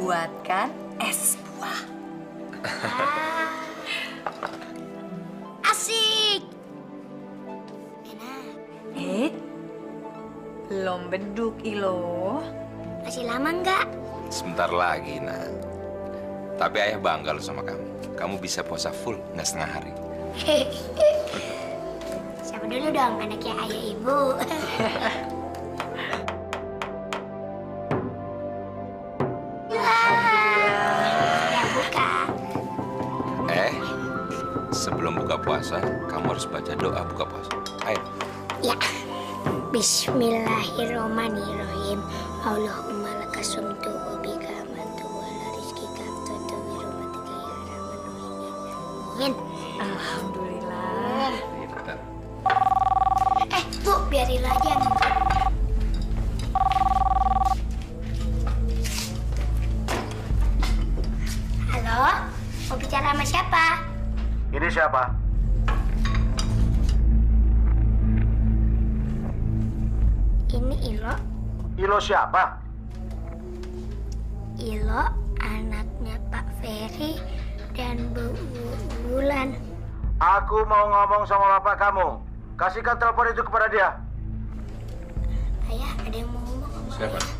buatkan es buah. Asik. Enak. Belum beduk, Ilo. Masih lama nggak? Sebentar lagi, nak. Tapi ayah bangga loh sama kamu. Kamu bisa puasa full, nggak setengah hari. Siapa dulu dong anaknya ayah ibu? Ya buka. Sebelum buka puasa, kamu harus baca doa buka puasa. Ayo. Ya. Bismillahirrahmanirrahim. Allahumma lakasumtu wa bika amantu wa la rizqika aftutu bi rahmatika ya arhamar rahimin. Alhamdulillah. Bu, biarin aja. Halo, mau bicara sama siapa? Ini siapa? Ini Ilo. Ilo siapa? Ilo anaknya Pak Ferry dan Bu Bulan. Aku mau ngomong sama bapak kamu. Kasihkan telepon itu kepada dia. Ayah, ada yang mau ngomong sama Siapa? Ayah.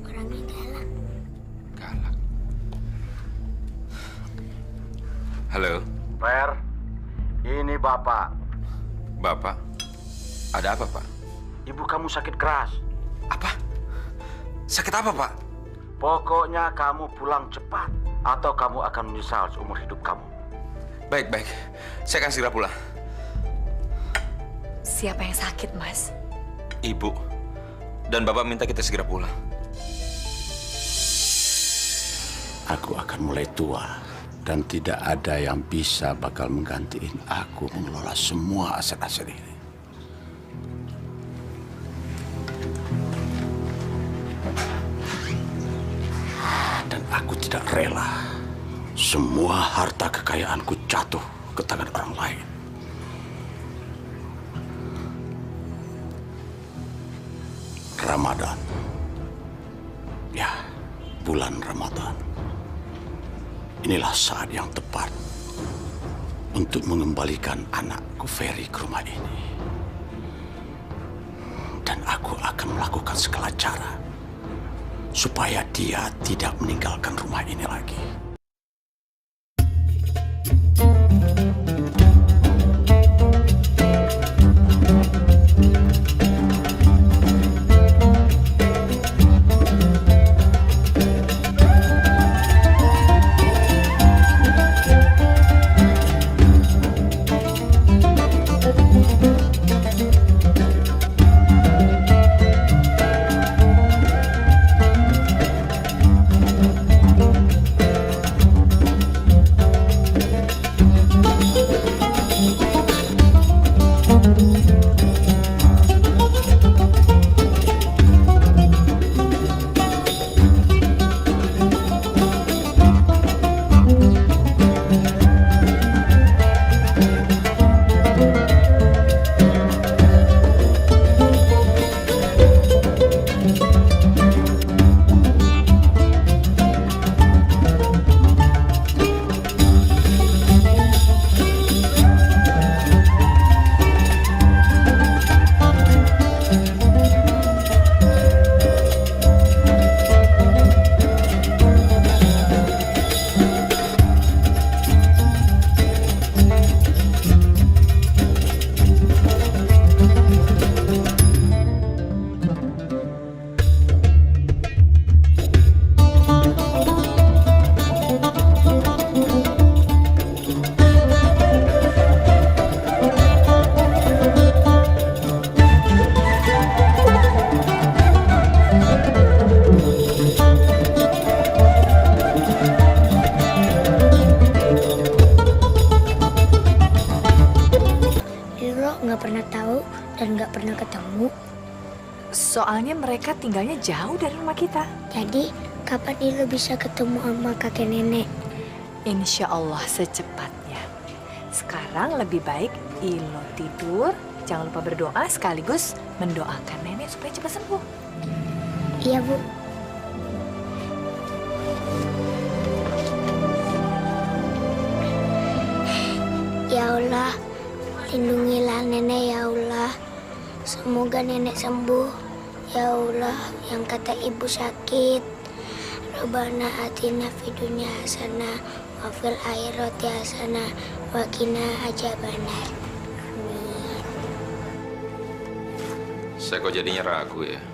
Orangnya galak. Galak. Halo, Fer, ini bapak. Bapak. Ada apa, Pak? Ibu kamu sakit keras. Apa? Sakit apa, Pak? Pokoknya kamu pulang cepat atau kamu akan menyesal seumur hidup kamu. Baik, baik. Saya akan segera pulang. Siapa yang sakit, Mas? Ibu. Dan Bapak minta kita segera pulang. Aku akan mulai tua dan tidak ada yang bisa bakal menggantiin aku mengelola semua aset-aset ini. Dan aku tidak rela semua harta kekayaanku jatuh ke tangan orang lain. Ramadan. Ya, bulan Ramadan. Inilah saat yang tepat untuk mengembalikan anakku Ferry ke rumah ini. Dan aku akan melakukan segala cara supaya dia tidak meninggalkan rumah ini lagi. Soalnya mereka tinggalnya jauh dari rumah kita. Jadi, kapan Ilo bisa ketemu sama kakek nenek? Insya Allah secepatnya. Sekarang lebih baik Ilo tidur, jangan lupa berdoa sekaligus mendoakan nenek supaya cepat sembuh. Iya, Bu. Ya Allah, lindungilah nenek ya Allah. Semoga nenek sembuh. Ya Allah, yang kata ibu sakit. Rabbana atina fid dunya hasanah wa fil akhirati hasanah wa qina adzabannar. Amin. Saya kok jadinya ragu ya?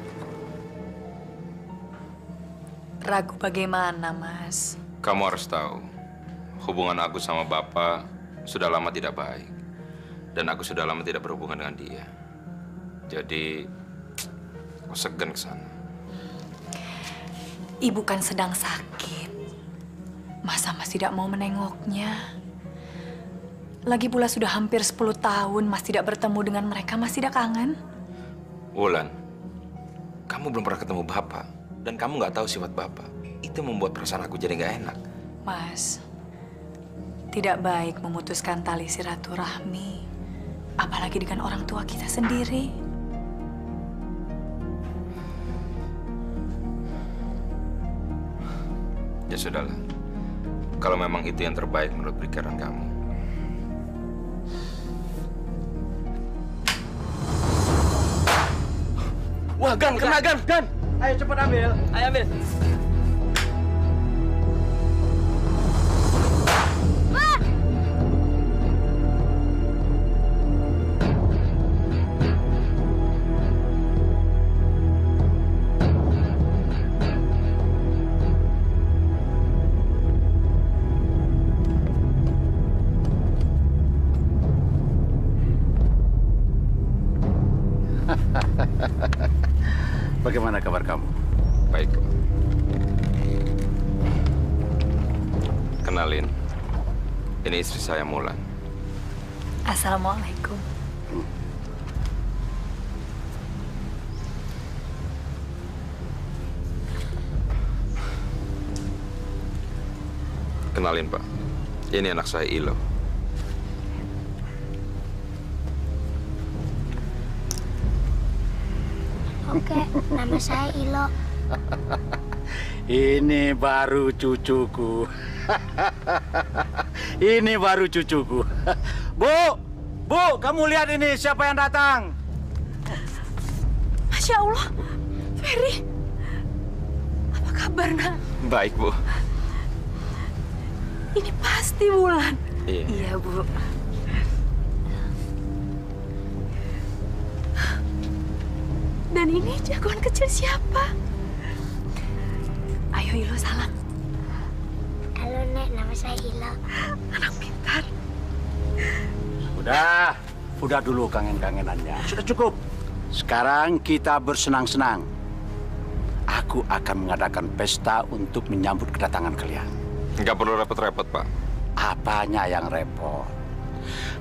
Ragu bagaimana, Mas? Kamu harus tahu, hubungan aku sama Bapak sudah lama tidak baik. Dan aku sudah lama tidak berhubungan dengan dia. Jadi, aku segan ke sana. Ibu kan sedang sakit. Masa Mas tidak mau menengoknya? Lagi pula sudah hampir 10 tahun Mas tidak bertemu dengan mereka. Mas tidak kangen? Wulan, kamu belum pernah ketemu Bapak. Dan kamu nggak tahu sifat Bapak. Itu membuat perasaan aku jadi nggak enak. Mas, tidak baik memutuskan tali silaturahmi. Apalagi dengan orang tua kita sendiri. Ya sudahlah. Kalau memang itu yang terbaik menurut pikiran kamu. Wah, Gan, kena Gan, Gan. Ayo cepat ambil. Ayo ambil. Bagaimana kabar kamu? Baik, Pak. Kenalin, ini istri saya Mulan. Assalamualaikum. Kenalin, Pak. Ini anak saya Ilo. Oke, nama saya Ilo. Ini baru cucuku. Ini baru cucuku. Bu, kamu lihat ini siapa yang datang? Masya Allah, Ferry. Apa kabar, Nak? Baik, Bu. Ini pasti Wulan. Iya. Iya, Bu. Dan ini jagoan kecil siapa? Ayo, Ilo, salam. Halo, Nek. Nama saya Ilo. Anak pintar. Udah dulu kangen-kangenannya. Sudah cukup. Sekarang kita bersenang-senang. Aku akan mengadakan pesta untuk menyambut kedatangan kalian. Nggak perlu repot-repot, Pak. Apanya yang repot?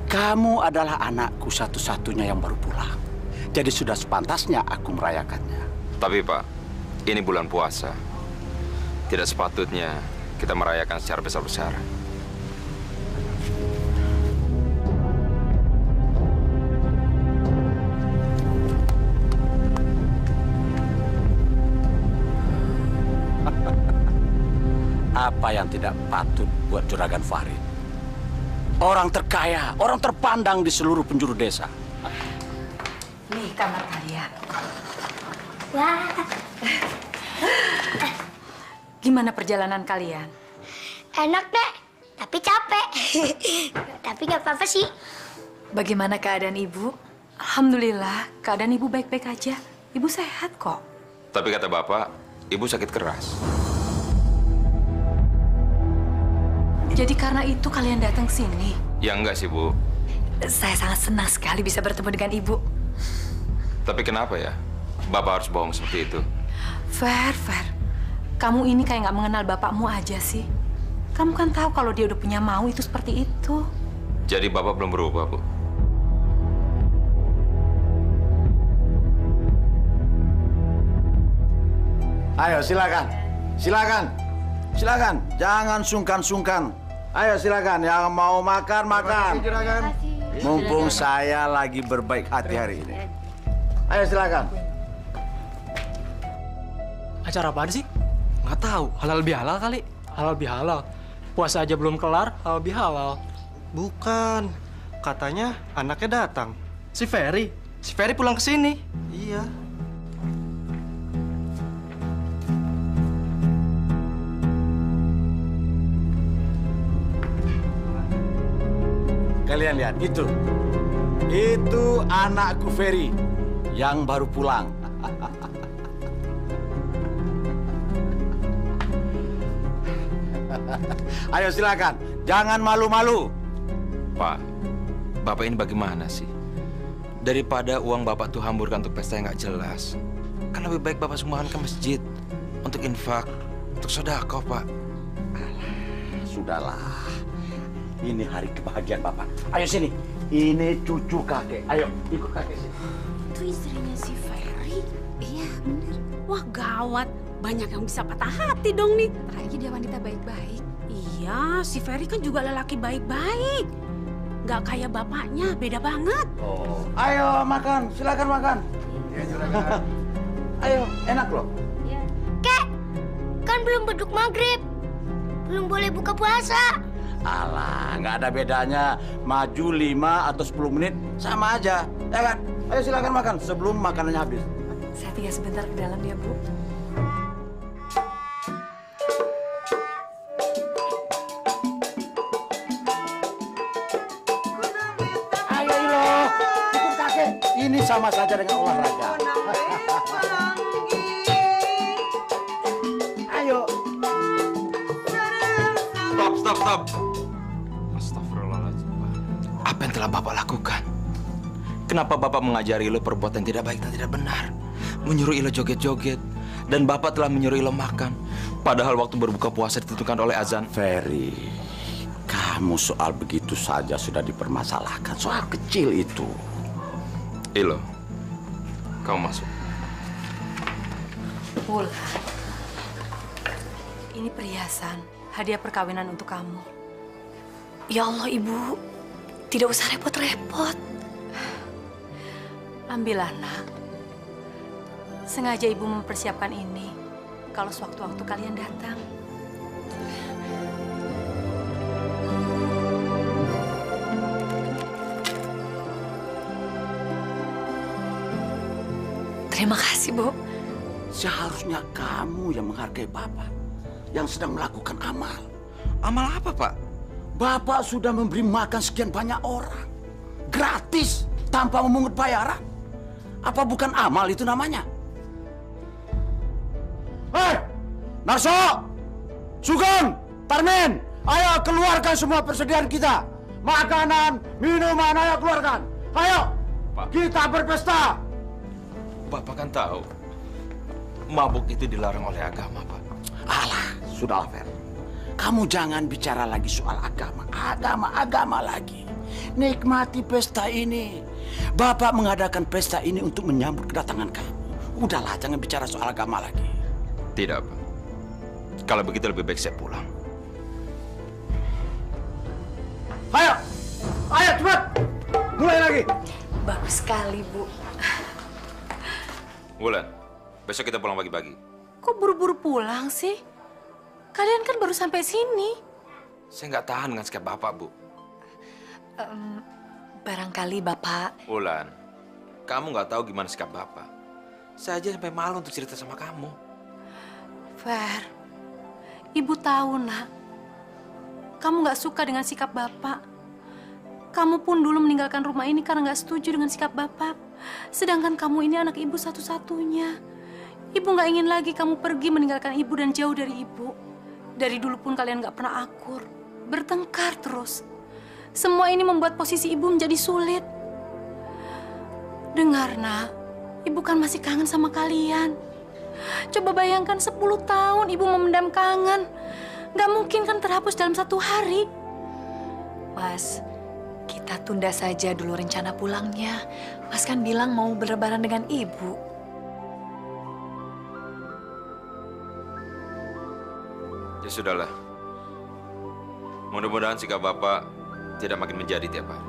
Kamu adalah anakku satu-satunya yang baru pulang. Jadi sudah sepantasnya aku merayakannya. Tapi, Pak, ini bulan puasa. Tidak sepatutnya kita merayakan secara besar-besaran. Apa yang tidak patut buat Juragan Farid? Orang terkaya, orang terpandang di seluruh penjuru desa. Nih kamar kalian. Wah, Gimana perjalanan kalian? enak, Nek. Tapi capek. Tapi nggak apa-apa sih. Bagaimana keadaan ibu? Alhamdulillah, keadaan ibu baik-baik aja. Ibu sehat kok. Tapi kata Bapak, Ibu sakit keras. Jadi karena itu kalian datang sini? Ya enggak sih, Bu. Saya sangat senang sekali bisa bertemu dengan ibu. Tapi kenapa ya? Bapak harus bohong seperti itu. Fer. Kamu ini kayak nggak mengenal bapakmu aja sih. Kamu kan tahu kalau dia udah punya mau itu seperti itu. Jadi Bapak belum berubah, Bu? Ayo, silakan. Jangan sungkan-sungkan. Ayo, silakan. Yang mau makan. Mumpung saya lagi berbaik hati hari ini. Ayo, silakan. Acara apaan sih? Nggak tahu. Halal bihalal kali. Halal bihalal. Puasa aja belum kelar, halal bihalal. Bukan. Katanya anaknya datang. Si Ferry. Si Ferry pulang ke sini. Iya. Kalian lihat itu. Itu anakku Ferry yang baru pulang. Ayo silakan, jangan malu-malu. Pak, Bapak ini bagaimana sih? Daripada uang Bapak tuh hamburkan untuk pesta yang nggak jelas, kan lebih baik Bapak sumbangkan ke masjid untuk infak, untuk sedekah, Pak. Sudahlah, ini hari kebahagiaan Bapak. Ayo sini, ini cucu kakek. Ayo, ikut kakek sini. Itu istrinya si Ferry. Iya, bener. Wah, gawat. Banyak yang bisa patah hati dong nih. Apalagi dia wanita baik-baik. Iya, si Ferry kan juga lelaki baik-baik. Nggak kayak bapaknya, beda banget. Oh, ayo makan, silakan makan. Ya, silakan. Ayo, enak loh. Kek, kan belum beduk maghrib. Belum boleh buka puasa. Alah, nggak ada bedanya. Maju 5 atau 10 menit, sama aja. Ya kan? Ayo silakan makan sebelum makanannya habis. Saya tinggal sebentar ke dalam ya, Bu. Ayo Ilo, ikut kakek. Ini sama saja dengan olahraga. Ayo. Stop. Astagfirullahaladzim, Pak. Apa yang telah Bapak lakukan? Kenapa Bapak mengajari Ilo perbuatan tidak baik dan tidak benar? Menyuruh Ilo joget-joget. Dan Bapak telah menyuruh Ilo makan. Padahal waktu berbuka puasa ditentukan oleh azan. Ferry, kamu soal begitu saja sudah dipermasalahkan. Soal kecil itu. Ilo, kamu masuk. Wulan, ini perhiasan, hadiah perkawinan untuk kamu. Ya Allah, Ibu, tidak usah repot-repot. Ambillah, nak. Sengaja Ibu mempersiapkan ini kalau sewaktu-waktu kalian datang. Terima kasih, Bu. Seharusnya kamu yang menghargai Bapak yang sedang melakukan amal. Amal apa, Pak? Bapak sudah memberi makan sekian banyak orang. Gratis, tanpa memungut bayaran. Apa bukan amal itu namanya? Hei, Narso, Sugeng, Tarmin, ayo keluarkan semua persediaan kita. Makanan, minuman, ayo keluarkan. Ayo, Pak. Kita berpesta. Bapak kan tahu, mabuk itu dilarang oleh agama, Pak. Alah, sudahlah, Fer. Kamu jangan bicara lagi soal agama. Agama lagi. Nikmati pesta ini. Bapak mengadakan pesta ini untuk menyambut kedatangan kamu. Udahlah, jangan bicara soal agama lagi. Tidak, Pak. Kalau begitu lebih baik saya pulang. Ayo cepat. Mulai lagi. Bagus sekali, Bu. Wulan, besok kita pulang pagi-pagi. Kok buru-buru pulang sih? Kalian kan baru sampai sini. Saya nggak tahan dengan sikap Bapak, Bu. Barangkali Bapak... Wulan, kamu nggak tahu gimana sikap Bapak. Saya aja sampai malu untuk cerita sama kamu. Fer, Ibu tahu, nak. Kamu nggak suka dengan sikap Bapak. Kamu pun dulu meninggalkan rumah ini karena nggak setuju dengan sikap Bapak. Sedangkan kamu ini anak Ibu satu-satunya. Ibu nggak ingin lagi kamu pergi meninggalkan Ibu dan jauh dari Ibu. Dari dulu pun kalian nggak pernah akur. Bertengkar terus. Semua ini membuat posisi Ibu menjadi sulit. Dengar, nak. Ibu kan masih kangen sama kalian. Coba bayangkan 10 tahun Ibu memendam kangen. Nggak mungkin kan terhapus dalam 1 hari. Mas, kita tunda saja dulu rencana pulangnya. Mas kan bilang mau berlebaran dengan Ibu. Ya sudahlah. Mudah-mudahan sikap Bapak tidak makin menjadi tiap hari.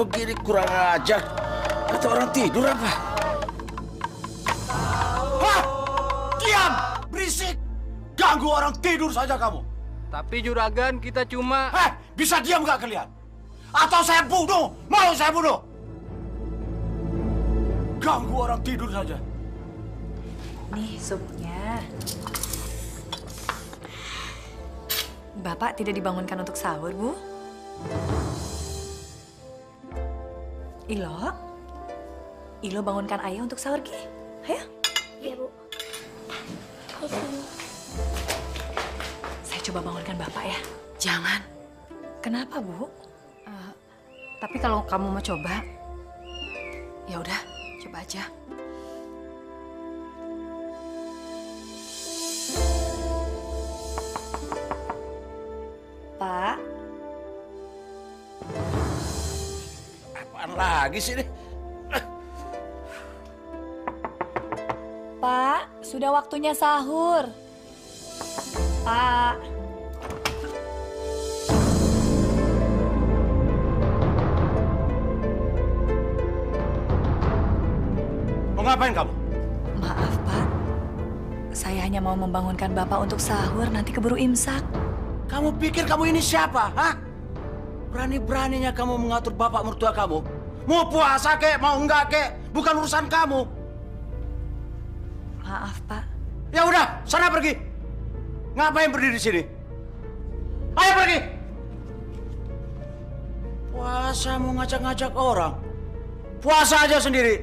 begini kurang ajar. Atau orang tidur apa? Hah? Diam! Berisik! Ganggu orang tidur saja kamu. Tapi juragan kita cuma... Bisa diam nggak kalian? Atau saya bunuh? Mau saya bunuh? Ganggu orang tidur saja. Nih supnya. Bapak tidak dibangunkan untuk sahur, Bu? Ilo bangunkan ayah untuk sahur, Ki. Ayo. Iya, Bu. Saya coba bangunkan Bapak ya. Jangan. Kenapa, Bu? Tapi kalau kamu mau coba, ya udah, coba aja. Pak, Apaan lagi sih ini? Pak, sudah waktunya sahur. Pak. Mau ngapain kamu? Maaf, Pak. Saya hanya mau membangunkan Bapak untuk sahur, nanti keburu imsak. Kamu pikir kamu ini siapa? Hah? Berani-beraninya kamu mengatur bapak mertua kamu? Mau puasa kek, mau enggak kek? Bukan urusan kamu. Maaf, Pak. Ya udah, sana pergi. Ngapain berdiri di sini? Ayo pergi. Puasa mau ngajak-ngajak orang. Puasa aja sendiri.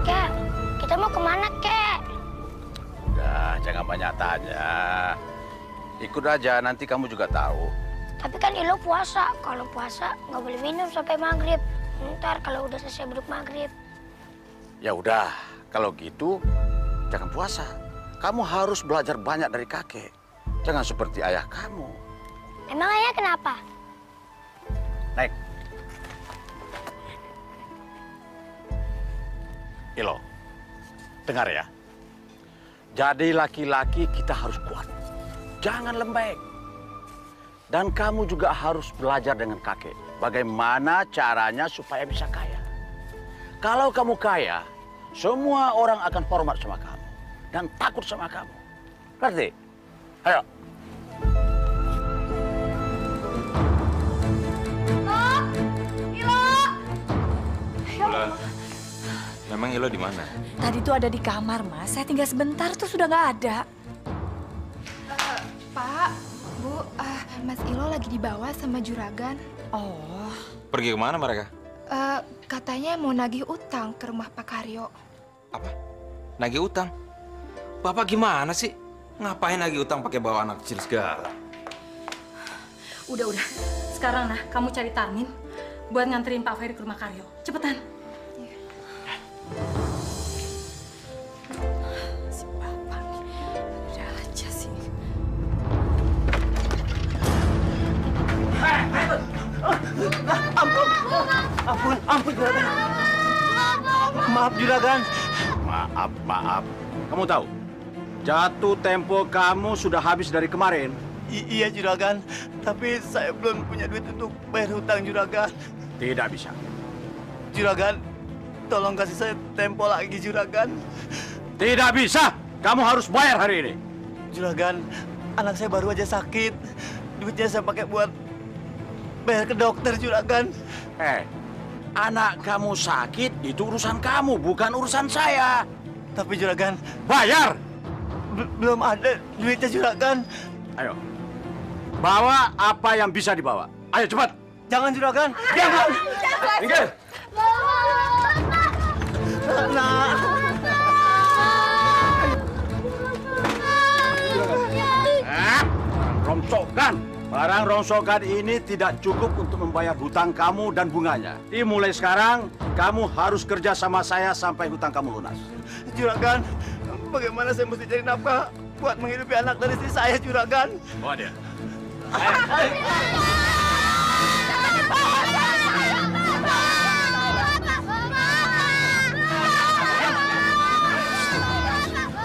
Kek, kita mau kemana, Kek? Udah, jangan banyak tanya. Ikut aja, nanti kamu juga tahu. Tapi kan Ilo puasa. Kalau puasa nggak boleh minum sampai maghrib. Ntar kalau udah selesai beduk maghrib. Ya udah, kalau gitu jangan puasa. Kamu harus belajar banyak dari kakek. Jangan seperti ayah kamu. Emang ayah kenapa? Naik. Ilo, dengar ya. Jadi laki-laki kita harus kuat. Jangan lembek. Dan kamu juga harus belajar dengan kakek. Bagaimana caranya supaya bisa kaya. Kalau kamu kaya, semua orang akan hormat sama kamu. Dan takut sama kamu. Ngerti? Ayo. Bulan, memang Ilo di mana? Tadi tuh ada di kamar, Mas. Saya tinggal sebentar tuh sudah nggak ada. Pak, Bu, Mas Ilo lagi dibawa sama juragan. Oh, Pergi kemana mereka? Katanya mau nagih utang ke rumah Pak Karyo. Apa? Nagih utang? Bapak gimana sih? Ngapain nagih utang pakai bawa anak kecil segala? Udah. Sekarang nah, kamu cari Tarmin buat nganterin Pak Ferry ke rumah Karyo. Cepetan. Si Bapak nih, ada aja sih. Ampun juragan. Maaf juragan. Maaf. Kamu tahu, jatuh tempo kamu sudah habis dari kemarin. Iya juragan, tapi saya belum punya duit untuk bayar hutang juragan. Tidak bisa. Juragan, tolong kasih saya tempo lagi juragan. Tidak bisa. Kamu harus bayar hari ini. Juragan, anak saya baru aja sakit. Duitnya saya pakai buat bayar ke dokter juragan. Anak kamu sakit itu urusan kamu, bukan urusan saya. Tapi juragan, Bayar. belum ada duitnya juragan. Ayo. Bawa apa yang bisa dibawa. Ayo cepat. Jangan juragan. Jangan. Minggir. Nah. Rongsokan. Barang rongsokan ini tidak cukup untuk membayar hutang kamu dan bunganya. Jadi mulai sekarang, kamu harus kerja sama saya sampai hutang kamu lunas. Juragan, bagaimana saya mesti cari nafkah buat menghidupi anak dan istri saya, juragan? Bawa dia.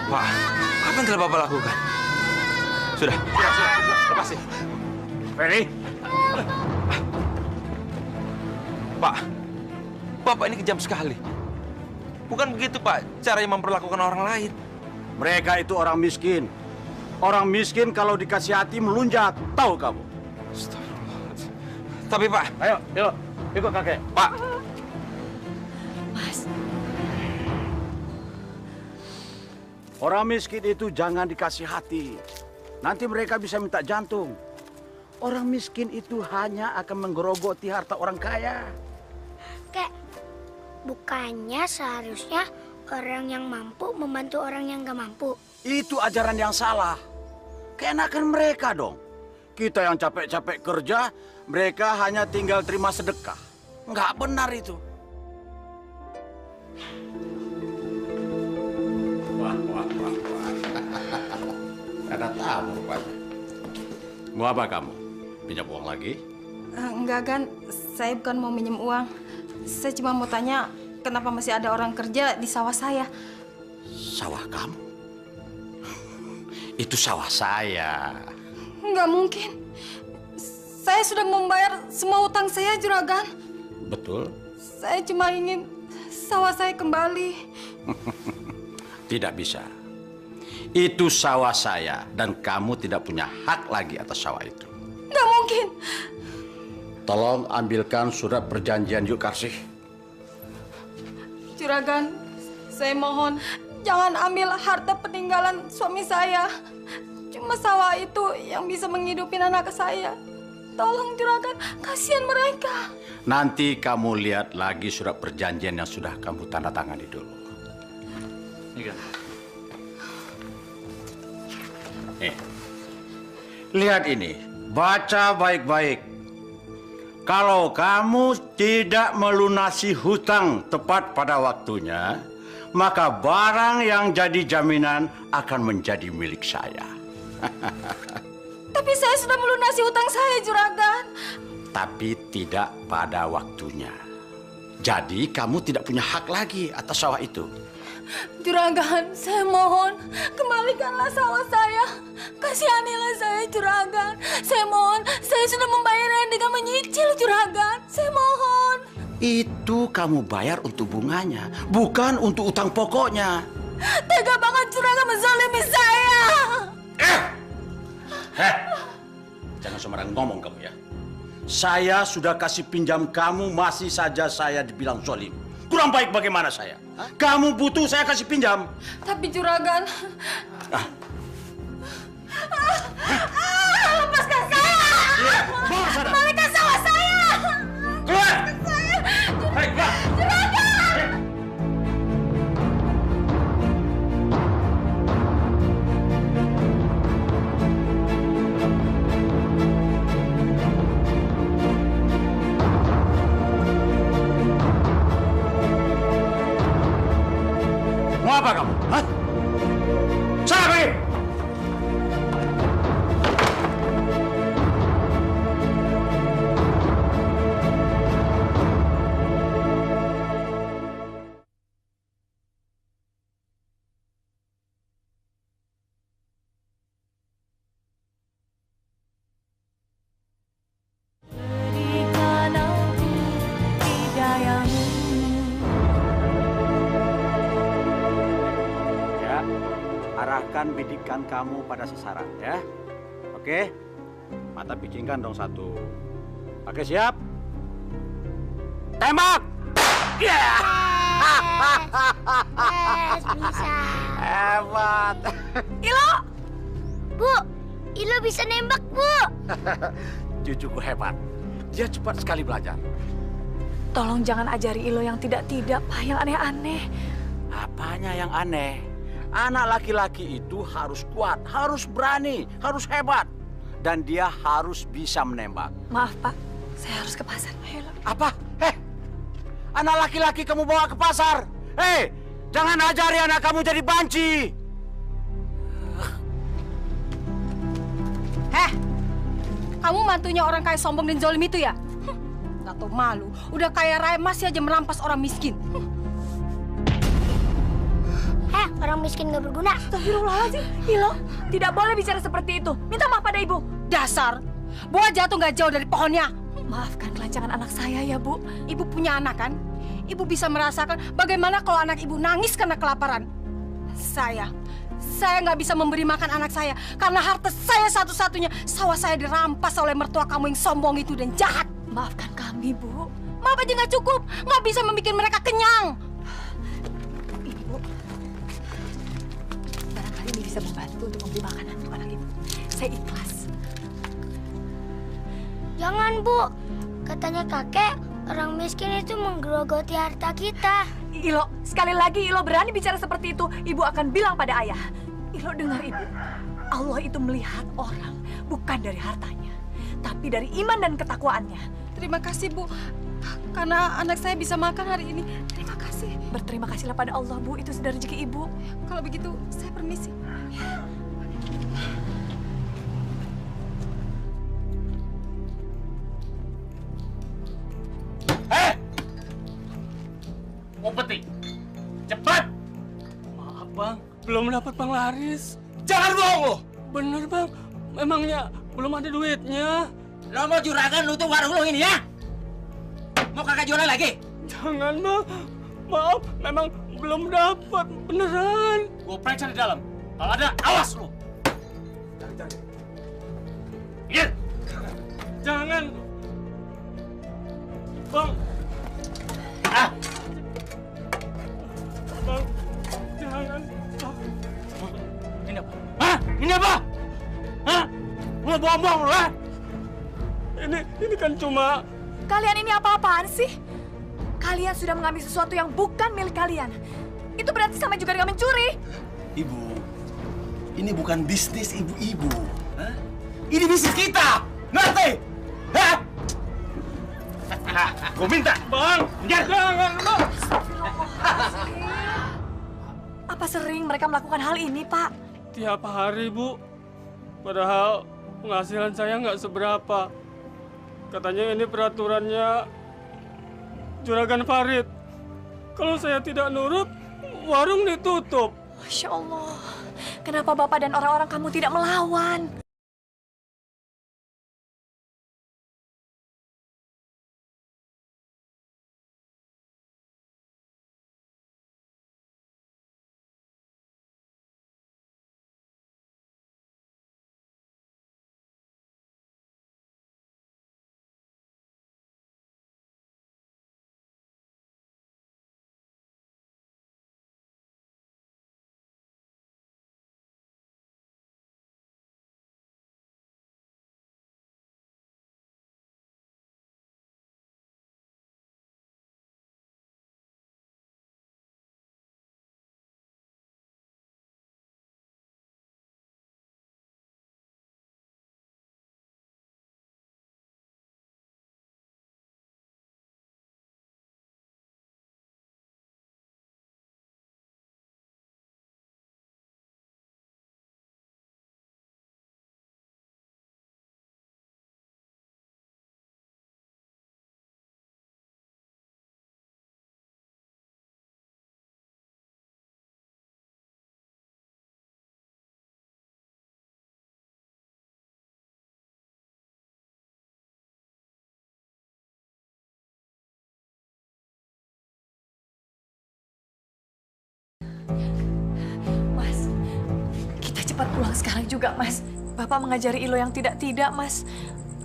Pak, apa yang telah Bapak lakukan? Sudah. Lepasin. Ferry. Pak, Bapak ini kejam sekali. Bukan begitu, Pak, caranya memperlakukan orang lain. Mereka itu orang miskin. Orang miskin kalau dikasih hati melunjak. Tahu kamu? Astagfirullahaladzim. Tapi, Pak. Ayo, yuk. Ikut kakek. Pak. Mas, Orang miskin itu jangan dikasih hati. Nanti mereka bisa minta jantung. Orang miskin itu hanya akan menggerogoti harta orang kaya. Kek, bukannya seharusnya orang yang mampu membantu orang yang gak mampu? Itu ajaran yang salah. Keenakan mereka dong. Kita yang capek-capek kerja, mereka hanya tinggal terima sedekah. Nggak benar itu. Wah. Ada tamu rupanya. Mau apa kamu? Pinjam uang lagi? Enggak, Gan. Saya bukan mau minjem uang. Saya cuma mau tanya kenapa masih ada orang kerja di sawah saya. Sawah kamu? Itu sawah saya. Nggak mungkin. Saya sudah membayar semua utang saya, Juragan. Betul? Saya cuma ingin sawah saya kembali. Tidak bisa. Itu sawah saya dan kamu tidak punya hak lagi atas sawah itu. Nggak mungkin. Tolong ambilkan surat perjanjian yuk, Karsih. Juragan, saya mohon jangan ambil harta peninggalan suami saya. Cuma sawah itu yang bisa menghidupi anak saya. Tolong, Juragan, kasihan mereka. Nanti kamu lihat lagi surat perjanjian yang sudah kamu tanda tangani dulu. Lihat ini, baca baik-baik. Kalau kamu tidak melunasi hutang tepat pada waktunya, maka barang yang jadi jaminan akan menjadi milik saya. Tapi saya sudah melunasi hutang saya, Juragan. Tapi tidak pada waktunya. Jadi kamu tidak punya hak lagi atas sawah itu. Juragan, saya mohon kembalikanlah sawah saya. Kasihanilah saya, Juragan. Saya mohon, saya sudah membayarnya dengan menyicil, Juragan. Saya mohon. Itu kamu bayar untuk bunganya, bukan untuk utang pokoknya. Tega banget Juragan menzalimi saya. Jangan sembarang ngomong kamu ya. Saya sudah kasih pinjam kamu, masih saja saya dibilang zalim. Kurang baik bagaimana saya? Kamu butuh saya kasih pinjam. Tapi Juragan... lepaskan saya! Balikan sawah saya! Keluar! Juragan! Mau apa kamu? Hah? Sana pergi! Arahkan bidikan kamu pada sasaran ya. Oke? Mata picingkan dong satu. Oke, siap? Tembak! Ya! Bisa. Hebat. Ilo! Bu, Ilo bisa nembak, Bu. Cucuku hebat. Dia cepat sekali belajar. Tolong jangan ajari Ilo yang tidak-tidak, Pak, yang aneh-aneh. Apanya yang aneh? Anak laki-laki itu harus kuat, harus berani, harus hebat. Dan dia harus bisa menembak. Maaf, Pak. Saya harus ke pasar. Ayolah. Apa? Anak laki-laki kamu bawa ke pasar? Jangan ajari anak kamu jadi banci. Kamu mantunya orang kaya sombong dan zalim itu ya? Gak tau malu. Udah kaya raya masih aja merampas orang miskin. Orang miskin gak berguna. Astagfirullahaladzim. Ilo, tidak boleh bicara seperti itu. Minta maaf pada ibu. Dasar Buah jatuh nggak jauh dari pohonnya. Maafkan kelancangan anak saya ya, Bu. Ibu punya anak kan? Ibu bisa merasakan bagaimana kalau anak ibu nangis karena kelaparan. Saya nggak bisa memberi makan anak saya karena harta saya satu-satunya. Sawah saya dirampas oleh mertua kamu yang sombong itu dan jahat. Maafkan kami, Bu. Maaf aja nggak cukup, nggak bisa membuat mereka kenyang. Ibu, barangkali ini bisa membantu untuk membeli makanan untuk anak ibu. Saya ikhlas. Jangan, Bu. Katanya kakek, orang miskin itu menggerogoti harta kita. Ilo, sekali lagi Ilo berani bicara seperti itu, ibu akan bilang pada ayah. Ilo dengar ibu, Allah itu melihat orang bukan dari hartanya, tapi dari iman dan ketakwaannya. Terima kasih, Bu. Karena anak saya bisa makan hari ini. Terima kasih. Berterima kasihlah pada Allah, Bu. Itu sudah rezeki ibu. Kalau begitu, saya permisi. Upeti, cepat! Maaf bang, belum dapat penglaris. Jangan bohong lo! Bener bang, memangnya belum ada duitnya. Lo mau juragan nutup warung lo ini ya? Mau kakak jualan lagi? Jangan bang, maaf, memang belum dapat beneran. Gue periksa di dalam. Kalau ada, awas lo! Cari. Iya! Jangan, bang. Ah! Bang, jangan. Ini apa? Hah? Ini apa? Hah? Lo bohong-bohong lo, ha? Ini kan cuma... Kalian ini apa-apaan sih? Kalian sudah mengambil sesuatu yang bukan milik kalian. Itu berarti sama juga dengan mencuri. Ibu, ini bukan bisnis ibu-ibu. Hah? Ini bisnis kita! Ngerti? Hah? Gue minta! Bang, jangan, bang! Apa sering mereka melakukan hal ini, Pak? Tiap hari, Bu. Padahal penghasilan saya nggak seberapa. Katanya ini peraturannya Juragan Farid. Kalau saya tidak nurut, warung ditutup. Masya Allah. Kenapa Bapak dan orang-orang kamu tidak melawan? Mas, kita cepat pulang sekarang juga, Mas. Bapak mengajari Ilo yang tidak-tidak, Mas.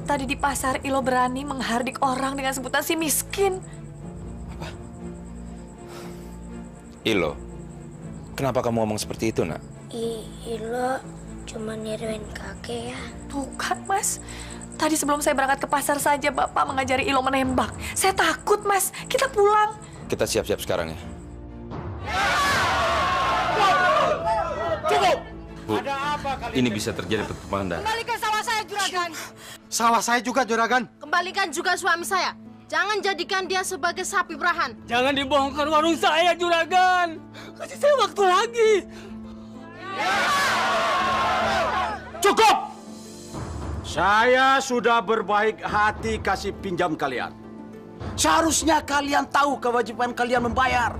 Tadi di pasar Ilo berani menghardik orang dengan sebutan si miskin. Apa? Ilo, kenapa kamu ngomong seperti itu, nak? Ilo cuma niruin kakek ya. Tuh kan, Mas. Tadi sebelum saya berangkat ke pasar saja, Bapak mengajari Ilo menembak. Saya takut, Mas. Kita pulang. Kita siap-siap sekarang ya. Cukup! Bu, ini bisa terjadi pertumpahan darah. Kembalikan sawah saya, Juragan. Sawah saya juga, Juragan. Kembalikan juga suami saya. Jangan jadikan dia sebagai sapi perahan. Jangan dibohongkan warung saya, Juragan. Kasih saya waktu lagi. Cukup! Saya sudah berbaik hati kasih pinjam kalian. Seharusnya kalian tahu kewajiban kalian membayar.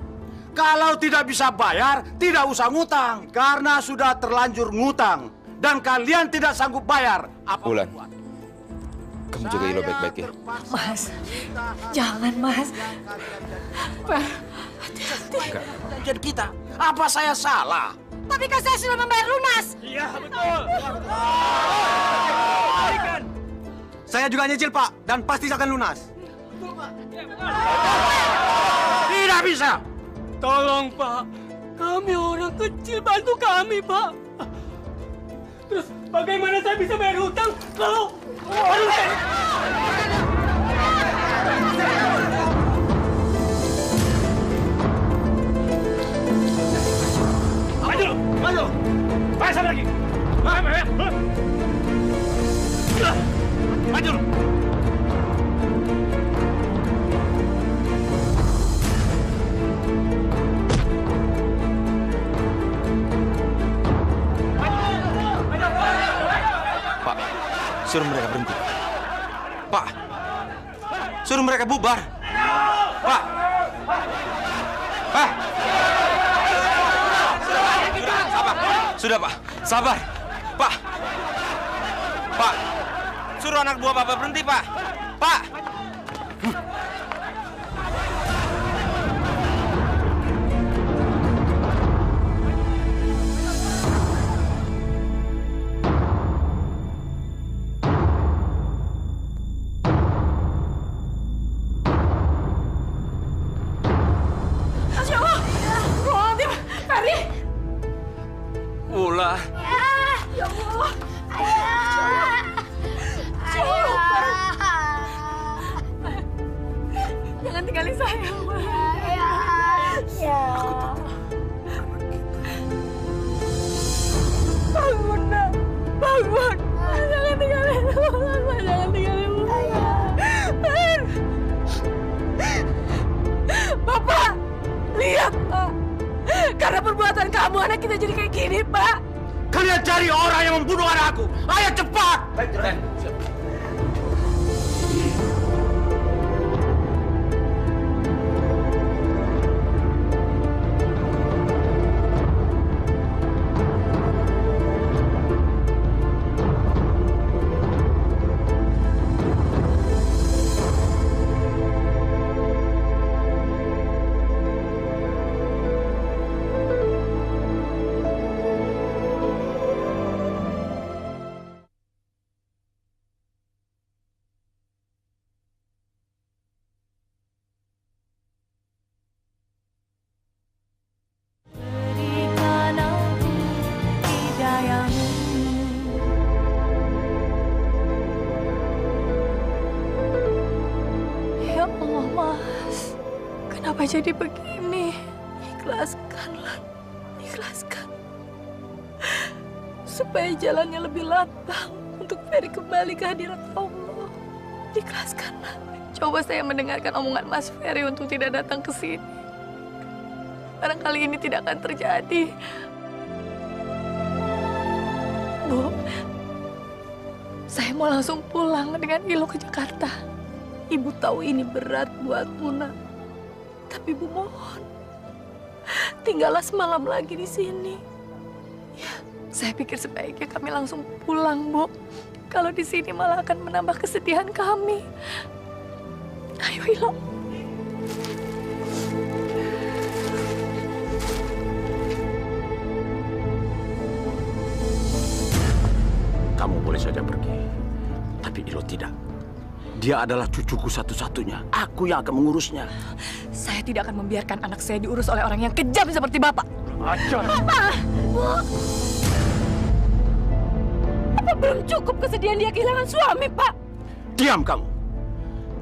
Kalau tidak bisa bayar, tidak usah ngutang. Karena sudah terlanjur ngutang. Dan kalian tidak sanggup bayar. Ulan, Kamu jaga Ilo baik-baik ya. Mas, jangan Mas. Fer, hati-hati. Enggak. Jadi kita, apa saya salah? Tapi kan saya sudah membayar lunas. Iya, betul. Saya juga nyicil, Pak, dan pasti akan lunas. Tidak bisa. Tolong, Pak. Kami orang kecil, bantu kami, Pak. Terus bagaimana saya bisa bayar hutang kalau orang saya... Maju! Maju! Bayar saya lagi! Maju! Pak, suruh mereka berhenti. Pak, suruh mereka bubar. Pak. Pak. Sabar. Sudah, Pak. Sabar. Pak. Pak. Suruh anak buah Bapak berhenti, Pak. Pak. Ula. Ya Allah. Jangan tinggalin saya, bangun, nak. Bangun. Jangan tinggalin Mama. Jangan tinggalin Mama. Bapak, lihat, Pak. Karena perbuatan kamu, anak kita jadi kayak gini, Pak. Kalian cari orang yang membunuh anakku. Ayo cepat. Baik, siap. Ya Allah, Mas. Kenapa jadi begini? Ikhlaskanlah. Ikhlaskan. Supaya jalannya lebih lapang untuk Ferry kembali ke hadirat Allah. Ikhlaskanlah. Coba saya mendengarkan omongan Mas Ferry untuk tidak datang ke sini. Barangkali ini tidak akan terjadi. Bu, saya mau langsung pulang dengan Ilo ke Jakarta. Ibu tahu ini berat buat Muna. Tapi Ibu mohon, tinggallah semalam lagi di sini. Ya, saya pikir sebaiknya kami langsung pulang, Bu. Kalau di sini malah akan menambah kesedihan kami. Ayo, Ilo. Kamu boleh saja pergi, tapi Ilo tidak. Dia adalah cucuku satu-satunya. Aku yang akan mengurusnya. Saya tidak akan membiarkan anak saya diurus oleh orang yang kejam seperti Bapak. Ajar. Papa! Bu! Apa belum cukup kesedihan dia kehilangan suami, Pak? Diam kamu.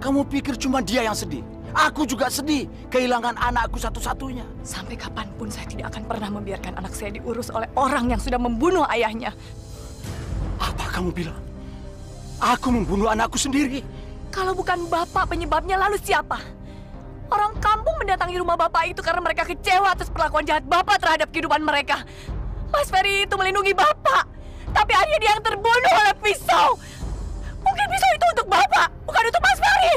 Kamu pikir cuma dia yang sedih? Aku juga sedih kehilangan anakku satu-satunya. Sampai kapanpun saya tidak akan pernah membiarkan anak saya diurus oleh orang yang sudah membunuh ayahnya. Apa kamu bilang? Aku membunuh anakku sendiri. Kalau bukan Bapak penyebabnya, lalu siapa? Orang kampung mendatangi rumah Bapak itu karena mereka kecewa atas perlakuan jahat Bapak terhadap kehidupan mereka. Mas Ferry itu melindungi Bapak, tapi akhirnya dia yang terbunuh oleh pisau. Mungkin pisau itu untuk Bapak, bukan untuk Mas Ferry.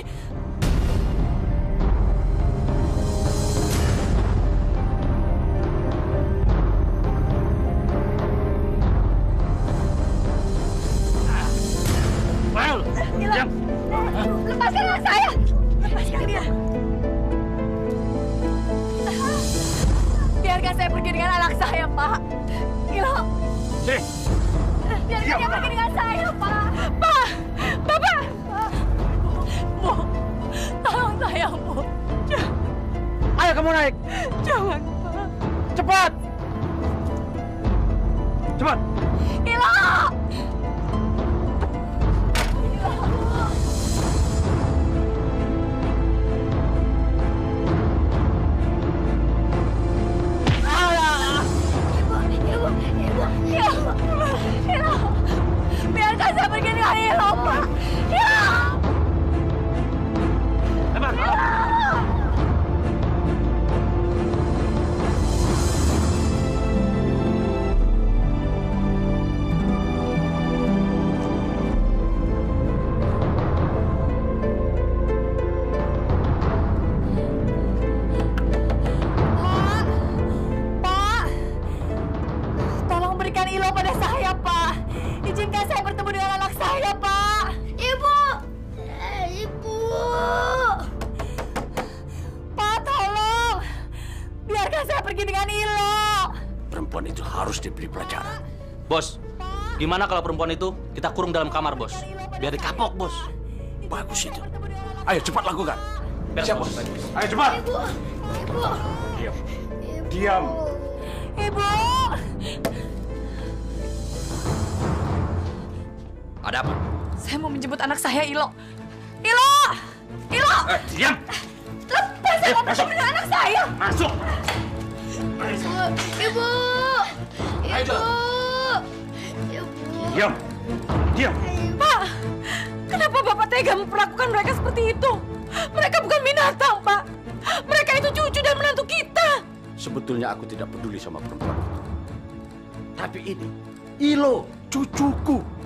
Diam. pergi dengan anak saya, Pak. Ilo. Sini. Biarkan dia pergi dengan saya, Pak. Pak! Bapak! Bu, tolong saya, Bu. Ayo kamu naik. Jangan, Pak. Cepat. Cepat. Ilo! Ilo! Biarkan saya pergi dengan Ilo, Pak. Ilo! Pak, tolong berikan Ilo pada saya, Pak. Izinkan saya bertemu dengan anak saya, Pak. Ibu! Ibu! Pak, tolong. Biarkan saya pergi dengan Ilo. Perempuan itu harus diberi pelajaran. Bos, gimana kalau perempuan itu kita kurung dalam kamar, Bos? Biar dikapok, Bos. Bagus itu. Ayo cepat lakukan. Siap, Bos. Ayo cepat. Ibu! Ibu! Diam. Diam. Ibu! Ada apa? Saya mau menjemput anak saya, Ilo. Ilo! Ilo! Diam. Lepas saya mau bertemu dengan anak saya. Masuk. Ibu! Ayo, Ibu! Diam. Diam. Pak, kenapa Bapak tega memperlakukan mereka seperti itu? Mereka bukan binatang, Pak. Mereka itu cucu dan menantu kita. Sebetulnya aku tidak peduli sama perempuan itu. Tapi ini, Ilo, cucuku.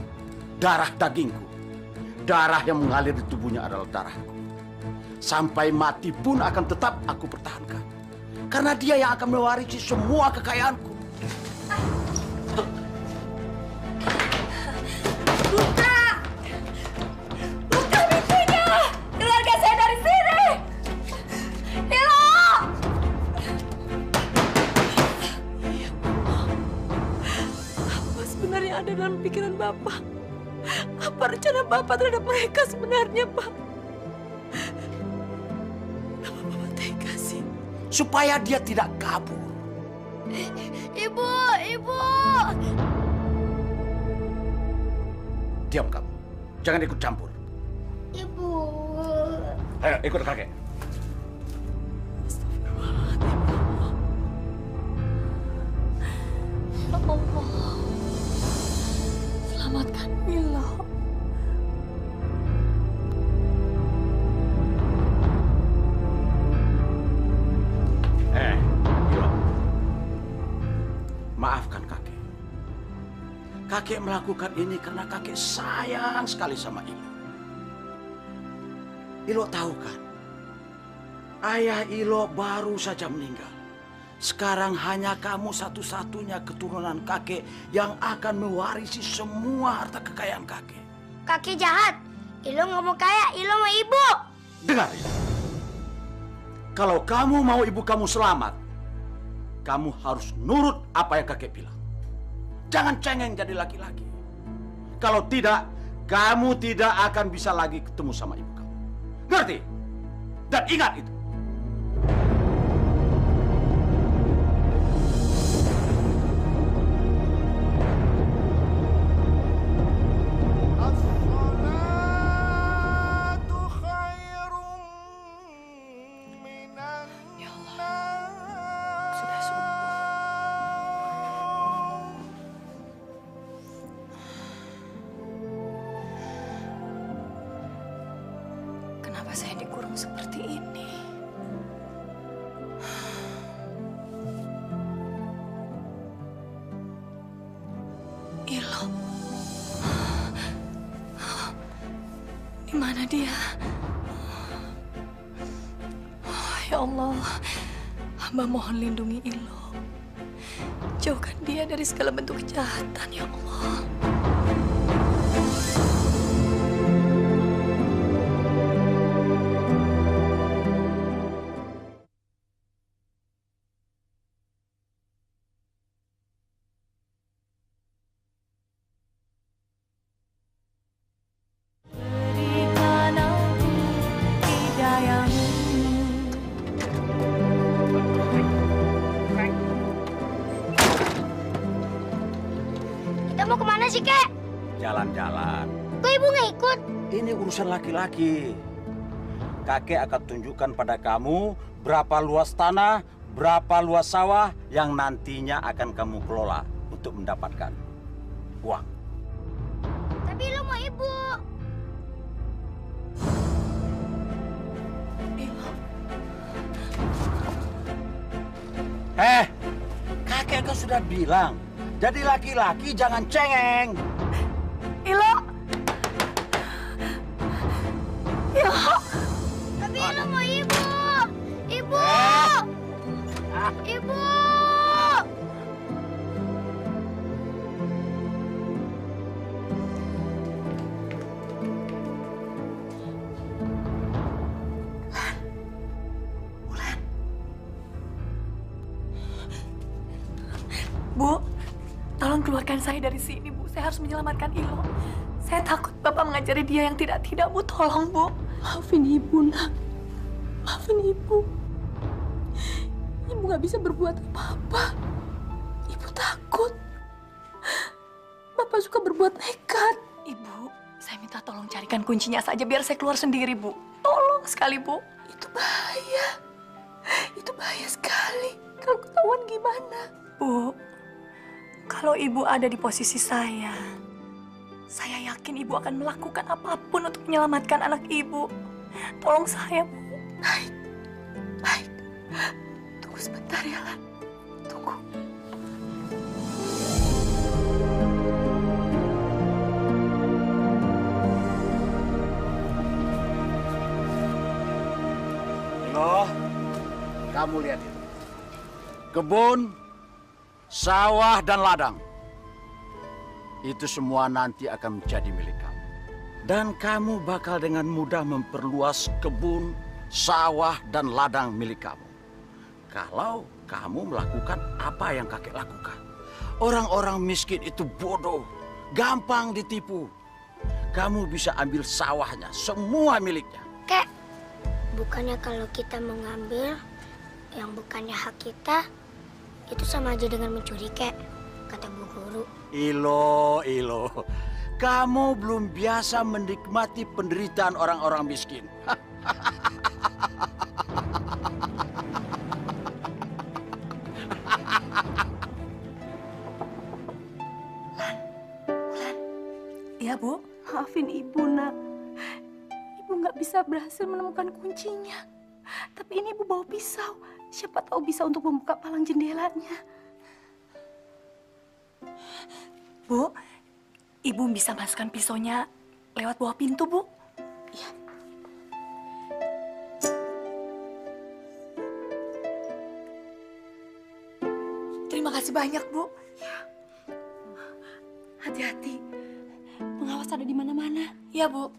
Darah dagingku. Darah yang mengalir di tubuhnya adalah darahku. Sampai mati pun akan tetap aku pertahankan. Karena dia yang akan mewarisi semua kekayaanku. Buka! Buka pintunya! Keluarga saya dari sini! Ilo! Apa sebenarnya ada dalam pikiran Bapak? Apa rencana Bapak terhadap mereka sebenarnya, Pak? Kenapa Bapak tega sih? Supaya dia tidak kabur. Ibu! Ibu! Diam kamu. Jangan ikut campur. Ibu. Ayo ikut kakek. Ya Allah. Selamatkan Ilo. Ilo. Maafkan kakek. Kakek melakukan ini karena kakek sayang sekali sama Ilo. Ilo tahu kan? Ayah Ilo baru saja meninggal. Sekarang hanya kamu satu-satunya keturunan kakek yang akan mewarisi semua harta kekayaan kakek. Kakek jahat. Ilo nggak mau kaya, Ilo mau ibu. Dengar ya. Kalau kamu mau ibu kamu selamat, kamu harus nurut apa yang kakek bilang. Jangan cengeng jadi laki-laki. Kalau tidak, kamu tidak akan bisa lagi ketemu sama ibu kamu. Ngerti? Dan ingat itu. Kenapa saya dikurung seperti ini? Ilo. Di mana dia? Oh, ya Allah, hamba mohon lindungi Ilo. Jauhkan dia dari segala bentuk kejahatan, ya Allah. sih, Kek? Jalan-jalan. Kok ibu nggak ikut? Ini urusan laki-laki. Kakek akan tunjukkan pada kamu berapa luas tanah, berapa luas sawah yang nantinya akan kamu kelola untuk mendapatkan uang. Tapi lo mau ibu. Kakek kan sudah bilang, jadi laki-laki jangan cengeng. Ilo! Ilo! Tapi lo mau ibu. Ibu! Ibu! Bu, tolong keluarkan saya dari sini, Bu. Saya harus menyelamatkan Ilo. Saya takut Bapak mengajari dia yang tidak-tidak, Bu. Tolong, Bu. Maafin Ibu, Nak. Maafin Ibu. Ibu nggak bisa berbuat apa-apa. Ibu takut. Bapak suka berbuat nekat. Ibu, saya minta tolong carikan kuncinya saja biar saya keluar sendiri, Bu. Tolong sekali, Bu. Itu bahaya. Itu bahaya sekali. Kalau ketahuan gimana? Bu, kalau Ibu ada di posisi saya yakin Ibu akan melakukan apapun untuk menyelamatkan anak Ibu. Tolong saya, Bu. Baik. Baik. Tunggu sebentar ya, Lan. Tunggu. Loh, kamu lihat itu. Kebun, sawah, dan ladang. Itu semua nanti akan menjadi milik kamu. Dan kamu bakal dengan mudah memperluas kebun, sawah, dan ladang milik kamu. Kalau kamu melakukan apa yang kakek lakukan. Orang-orang miskin itu bodoh, gampang ditipu. Kamu bisa ambil sawahnya, semua miliknya. Kek, bukannya kalau kita mengambil yang bukannya hak kita, itu sama aja dengan mencuri, Kek, kata Bu Guru. Ilo, kamu belum biasa menikmati penderitaan orang-orang miskin. Iya, Bu. Maafin Ibu, Nak. Ibu nggak bisa berhasil menemukan kuncinya. Tapi ini Ibu bawa pisau. Siapa tahu bisa untuk membuka palang jendelanya. Bu, Ibu bisa masukkan pisaunya lewat bawah pintu, Bu? Iya. Terima kasih banyak, Bu. Ya. Hati-hati. Pengawas ada di mana-mana. Iya, Bu.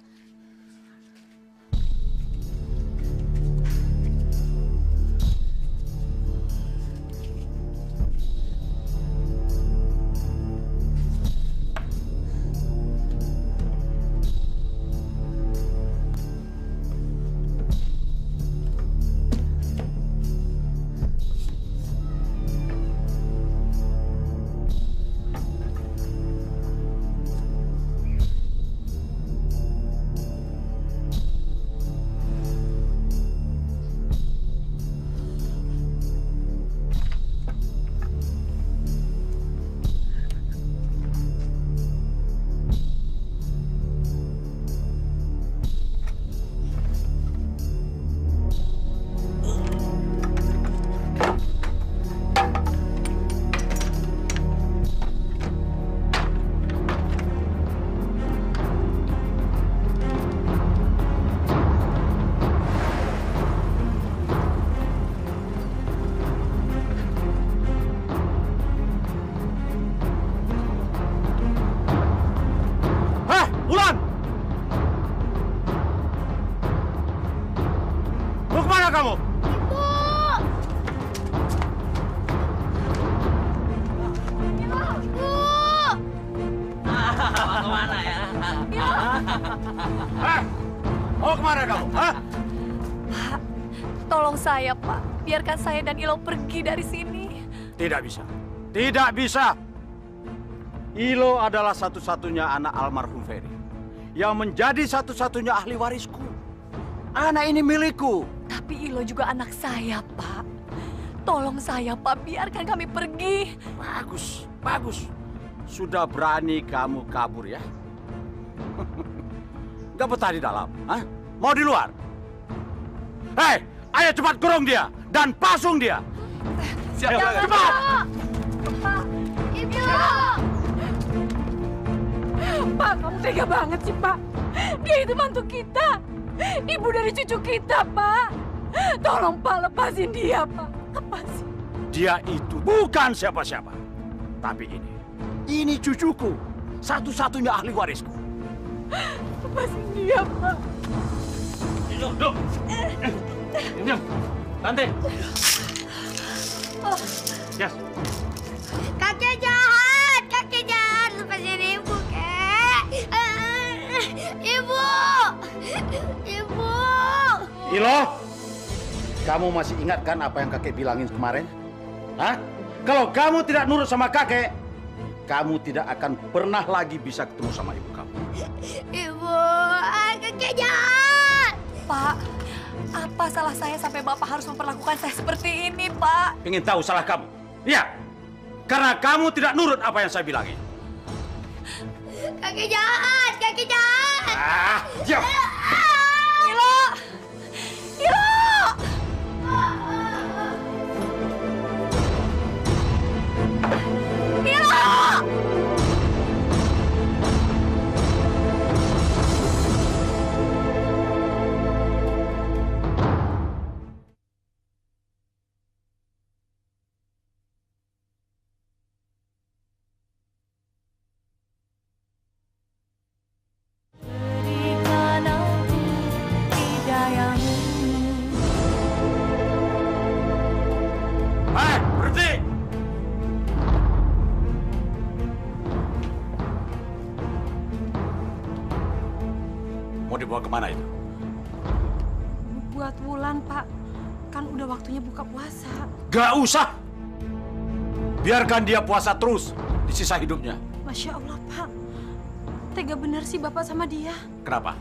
Mau kemana kamu? Hah? Pak, tolong saya, Pak. Biarkan saya dan Ilo pergi dari sini. Tidak bisa. Tidak bisa. Ilo adalah satu-satunya anak almarhum Ferry yang menjadi satu-satunya ahli warisku. Anak ini milikku. Tapi Ilo juga anak saya, Pak. Tolong saya, Pak, biarkan kami pergi. Bagus, bagus. Sudah berani kamu kabur ya? Gak betah di dalam, hah? Mau di luar? Hei, ayo cepat kurung dia dan pasung dia. Siap, cepat! Ibu! Pak, kamu tega banget sih, Pak. Dia itu mantu kita. Ibu dari cucu kita, Pak. Tolong, Pak, lepasin dia, Pak. Lepasin. Dia itu bukan siapa-siapa. Tapi ini cucuku. Satu-satunya ahli warisku. Lepasin dia, Pak. Duk. Diam. Tante. Yes. Kakek jahat, kakek jahat. Lepasin ibu, kek. Ibu, ibu. Ilo, kamu masih ingat kan apa yang kakek bilangin kemarin? Hah? Kalau kamu tidak nurut sama kakek, kamu tidak akan pernah lagi bisa ketemu sama ibu kamu. Ibu, kakek jahat. Pak, apa salah saya sampai Bapak harus memperlakukan saya seperti ini, Pak? Ingin tahu salah kamu? Iya, karena kamu tidak nurut apa yang saya bilangin. Kakek jahat, kakek jahat. Ah, diam. Ilo! Ilo! Ilo! Berhenti! Mau dibawa kemana itu? Buat Wulan, Pak. Kan udah waktunya buka puasa. Gak usah! Biarkan dia puasa terus di sisa hidupnya. Masya Allah, Pak. Tega bener sih Bapak sama dia. Kenapa?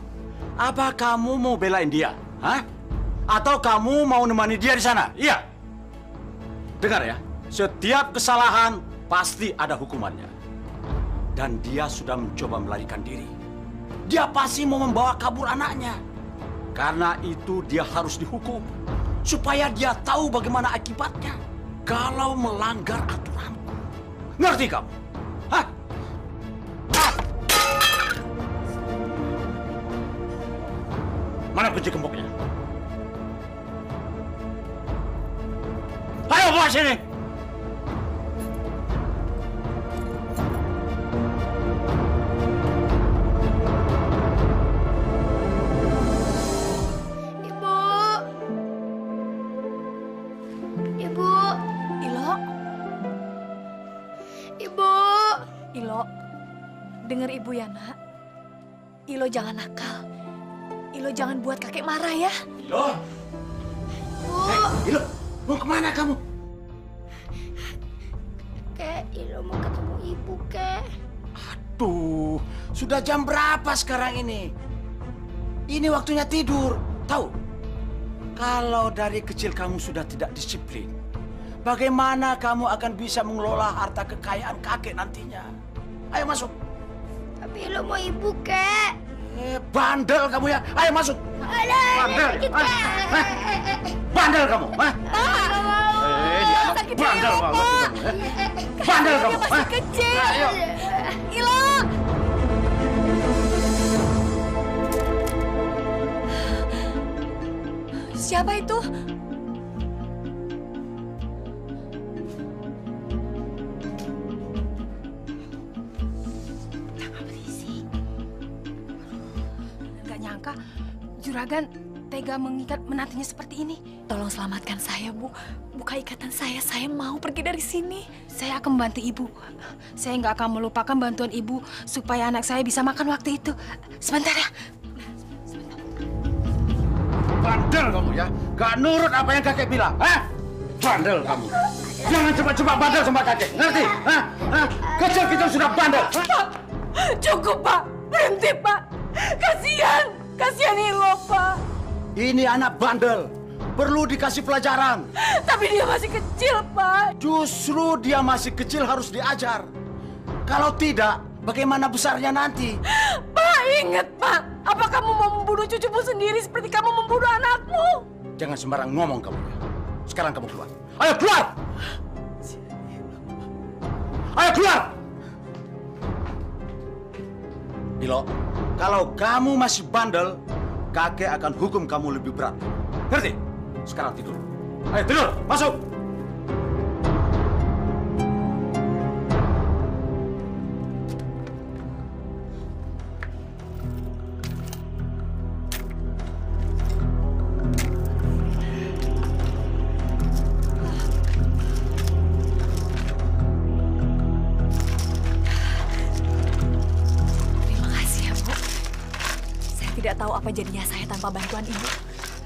Apa kamu mau belain dia? Hah? Atau kamu mau nemani dia di sana? Iya. Dengar ya, setiap kesalahan pasti ada hukumannya. Dan dia sudah mencoba melarikan diri. Dia pasti mau membawa kabur anaknya. Karena itu dia harus dihukum. Supaya dia tahu bagaimana akibatnya. Kalau melanggar aturanku. Ngerti kamu? Hah? Mana kunci gemboknya? Ayo bawa sini! Ibu. Ibu. Ilo? Ibu. Ilo, dengar ibu ya, nak. Ilo jangan nakal. Ilo jangan buat kakek marah ya. Ilo! Ilo, mau kemana kamu? Kek, Ilo mau ketemu ibu, Kek. Aduh, sudah jam berapa sekarang ini? Ini waktunya tidur. Tahu, kalau dari kecil kamu sudah tidak disiplin, bagaimana kamu akan bisa mengelola harta kekayaan kakek nantinya? Ayo masuk. Tapi Ilo mau ibu, Kek. Bandel kamu ya. Ayo masuk. Bandel. Bandel kamu. Sakit bandel Ilo, banget Pak. kamu. Bandel kamu. Masih kecil. Ayo. Ilo. Siapa itu? Gak nyangka Juragan tega mengikat menantinya seperti ini. Tolong selamatkan saya, Bu. Buka ikatan saya mau pergi dari sini. Saya akan membantu Ibu. Saya nggak akan melupakan bantuan Ibu supaya anak saya bisa makan waktu itu. Sebentar ya. Bandel kamu ya. Gak nurut apa yang kakek bilang. Hah? Bandel kamu. Jangan coba-coba bandel sama kakek, ngerti? Hah? Hah? Kecil kita sudah bandel. Pak, cukup Pak, berhenti Pak. Kasihan Ilo Pak. Ini anak bandel, perlu dikasih pelajaran. Tapi dia masih kecil Pak. Justru dia masih kecil harus diajar. Kalau tidak, bagaimana besarnya nanti? Pak, ingat Pak, apa kamu mau membunuh cucumu sendiri seperti kamu membunuh anakmu? Jangan sembarang ngomong kamu. Sekarang kamu keluar. Ayo keluar! Ayo keluar! Ilo, kalau kamu masih bandel, kakek akan hukum kamu lebih berat. Ngerti? Sekarang tidur. Ayo tidur, masuk! Tidak tahu apa jadinya saya tanpa bantuan ibu.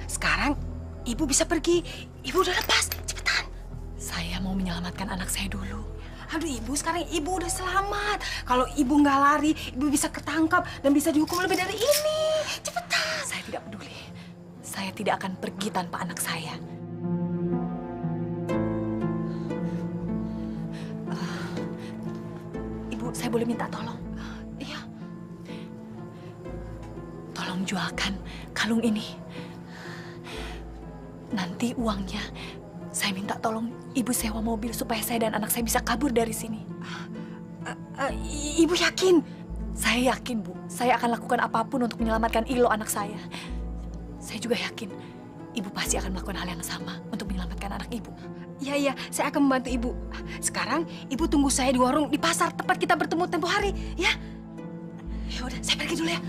Sekarang ibu bisa pergi. Ibu udah lepas, cepetan. Saya mau menyelamatkan anak saya dulu. Aduh ibu, sekarang ibu udah selamat. Kalau ibu nggak lari, ibu bisa ketangkap dan bisa dihukum lebih dari ini. Cepetan. Saya tidak peduli. Saya tidak akan pergi tanpa anak saya. Ibu, saya boleh minta tolong? Iya. Tolong jualkan kalung ini. Nanti uangnya saya minta tolong ibu sewa mobil supaya saya dan anak saya bisa kabur dari sini. Ibu yakin? Saya yakin, Bu. Saya akan lakukan apapun untuk menyelamatkan Ilo anak saya. Saya juga yakin ibu pasti akan melakukan hal yang sama untuk menyelamatkan anak ibu. Iya, saya akan membantu ibu. Sekarang ibu tunggu saya di warung di pasar tempat kita bertemu tempo hari, ya? Ya udah, saya pergi dulu ya.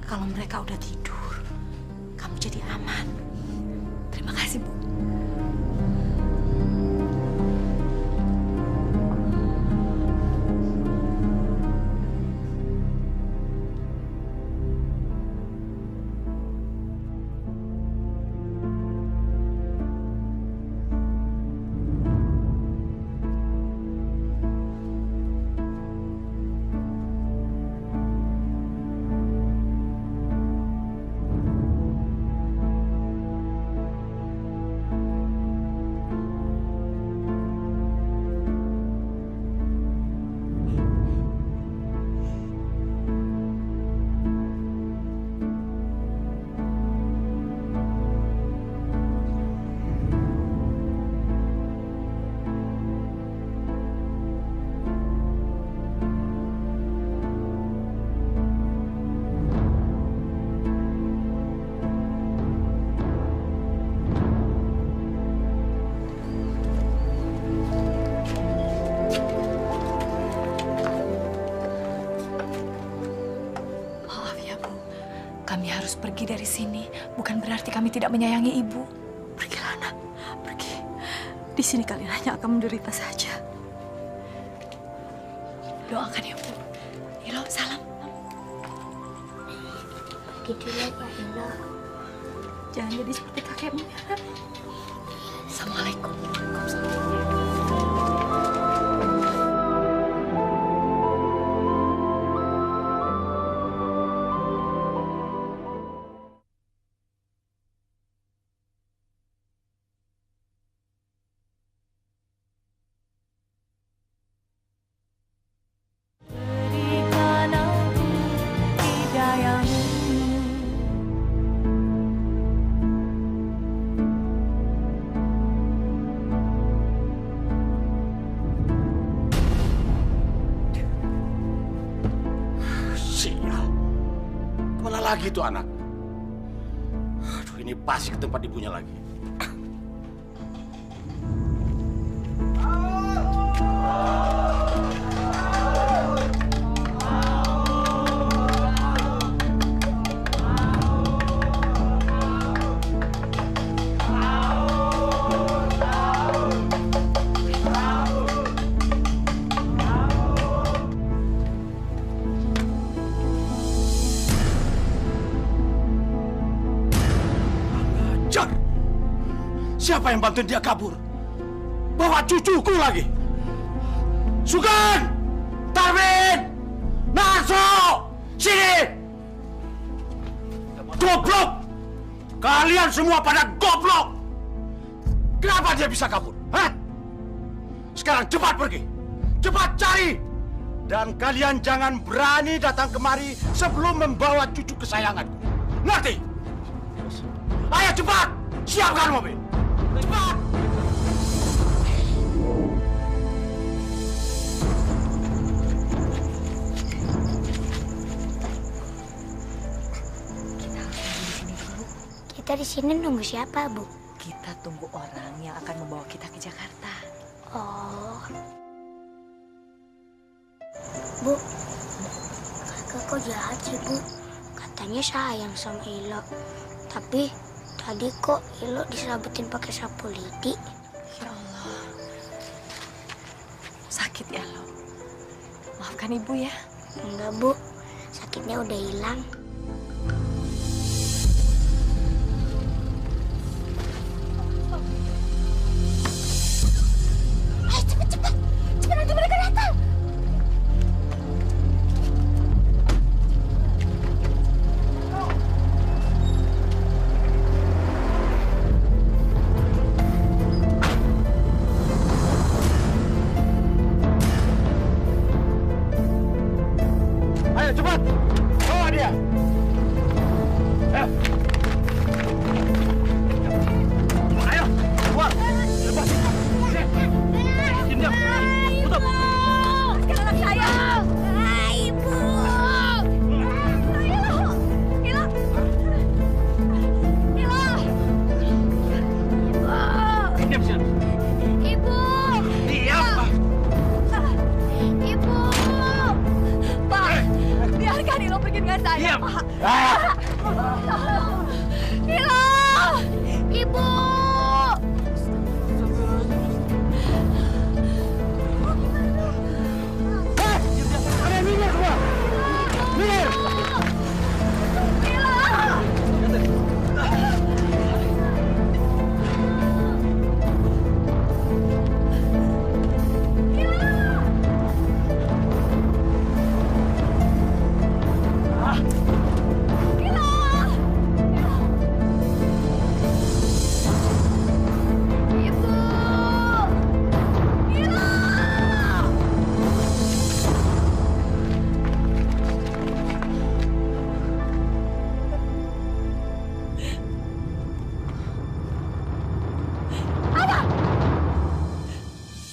Kalau mereka udah tidur, kamu jadi aman. Terima kasih, Bu. Kami harus pergi dari sini. Bukan berarti kami tidak menyayangi ibu. Pergilah, nak. Pergi. Di sini kalian hanya akan menderita saja. Doakan ya, Bu. Ilo, salam. Pergi dulu ya, Pak Ilo. Jangan jadi seperti kakekmu ya, nak. Assalamualaikum. lagi tuh anak. Aduh, ini pasti ke tempat ibunya lagi. Siapa yang bantuin dia kabur? Bawa cucuku lagi. Sugeng! Tarmin! Narso! Sini! Goblok! Kalian semua pada goblok! Kenapa dia bisa kabur? Hah? Sekarang cepat pergi! Cepat cari! Dan kalian jangan berani datang kemari sebelum membawa cucu kesayanganku. Ngerti? Ayo cepat! Siapkan mobil! Cepat! Kita di sini nunggu siapa, Bu? Kita tunggu orang yang akan membawa kita ke Jakarta. Oh. Bu, kakak kok jahat sih, Bu? Katanya sayang sama Ilo. Tapi tadi kok Ilo disabutin pakai sapu lidi? Ya Allah. Sakit ya lo? Maafkan ibu ya. Enggak, Bu. Sakitnya udah hilang. Ayo cepet, cepet. Cepet nanti mereka datang. Ayo cepat, bawa dia. Ayo, keluar. Lepas. Diam. Tutup. Sekarang anak saya. Ibu. Ilo. Diam sini. Ibu. Diam. Ibu. Pak, biarkan Ilo pergi dengan saya, Pak. Ilo. Ibu. Kalian minggir semua. Minggir.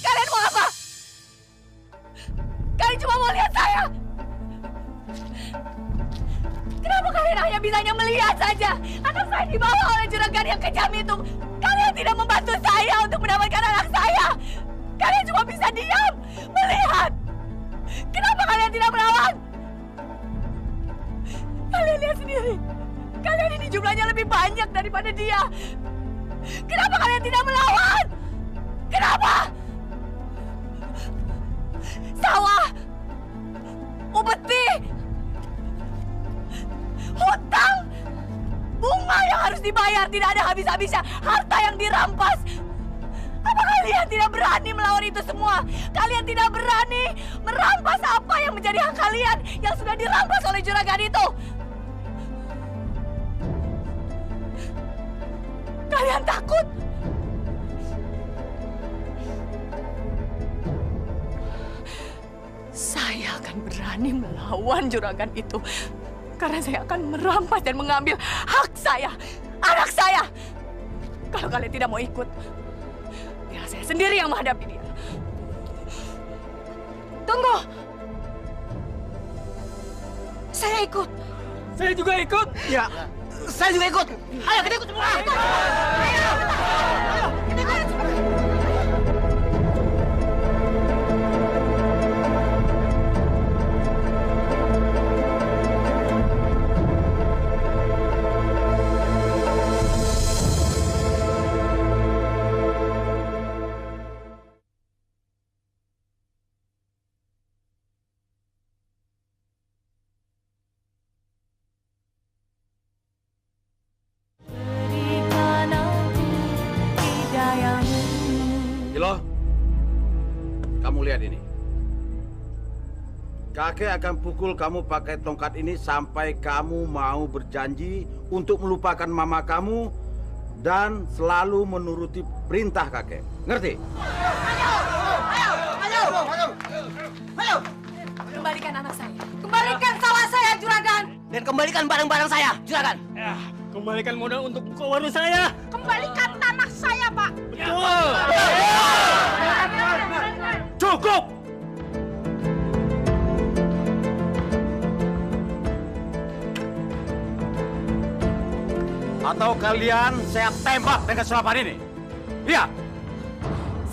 Kalian mau apa? Kalian cuma mau lihat saya. Kenapa kalian hanya bisanya melihat saja? Anak saya dibawa oleh juragan yang kejam itu. Kalian tidak membantu saya untuk mendapatkan anak saya. Kalian cuma bisa diam, melihat. Kenapa kalian tidak melawan? Kalian lihat sendiri. Kalian ini jumlahnya lebih banyak daripada dia. Kenapa kalian tidak melawan? Kenapa? Sawah, upeti, hutang, bunga yang harus dibayar tidak ada habis-habisnya, harta yang dirampas. Apa kalian tidak berani melawan itu semua? Kalian tidak berani merampas apa yang menjadi hak kalian yang sudah dirampas oleh juragan itu? Kalian takut? Saya akan berani melawan juragan itu. Karena saya akan merampas dan mengambil hak saya, anak saya. Kalau kalian tidak mau ikut, biar saya sendiri yang menghadapi dia. Tunggu. Saya ikut. Saya juga ikut. Ya, saya juga ikut. Ayo kita ikut semua. Ilo, kamu lihat ini. Kakek akan pukul kamu pakai tongkat ini sampai kamu mau berjanji untuk melupakan mama kamu dan selalu menuruti perintah kakek. Ngerti? Ayo! Kembalikan anak saya. Kembalikan sawah saya, Juragan. Dan kembalikan barang-barang saya, Juragan. Ya, kembalikan modal untuk buka warung saya. Kembalikan tanah saya, Pak. Betul. Cukup! Atau kalian saya tembak dengan senapan ini? Lihat!